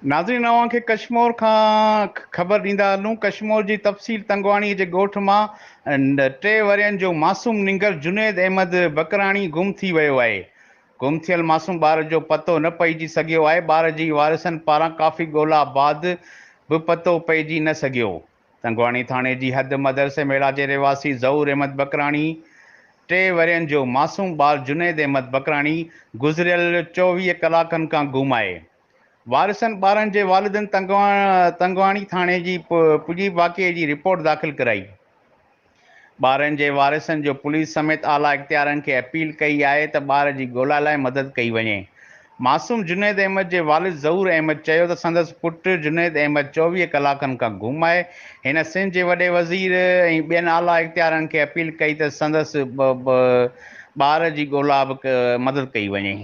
नाज़रीन अवां खे कश्मीर खां ख़बर ॾींदा हलूं। कश्मीर जी तफ़सील तंगवाणी जे ॻोठ मां 3 वरियनि जो मासूम निंगर जुनैद अहमद बकराणी गुम थी वियो आहे। गुम थियल मासूम ॿार जो पतो न पइजी सघियो आहे। ॿार जी वारिसनि पारां काफ़ी ॻोल्हा बाद बि पतो पइजी न सघियो। तंगवाणी थाणे जी हद मदरसे मेला जे रहवासी ज़हूर अहमद बकराणी 3 वरियनि जो मासूम ॿार जुनैद अहमद बकराणी गुज़िरियल 24 कलाकनि खां गुम आहे। वारिसनि ॿारनि जे वालिदनि तंगवाणी थाणे जी पुॼी वाक़िए जी रिपोर्ट दाख़िल कराई। ॿारनि जे वारिसनि जो पुलिस समेत आला इख़्तियारनि खे अपील कई आहे त ॿार जी ॻोल्हा लाइ मदद कई वञे। मासूम जुनैद अहमद जे वालिद ज़हूर अहमद चयो त संदसि पुटु जुनैद अहमद 24 कलाकनि खां गुम आहे। हिन सिंध जे वॾे वज़ीर ऐं ॿियनि आला इख़्तियारनि खे अपील कई त संदसि ॿार जी ॻोल्हा बि मदद कई वञे।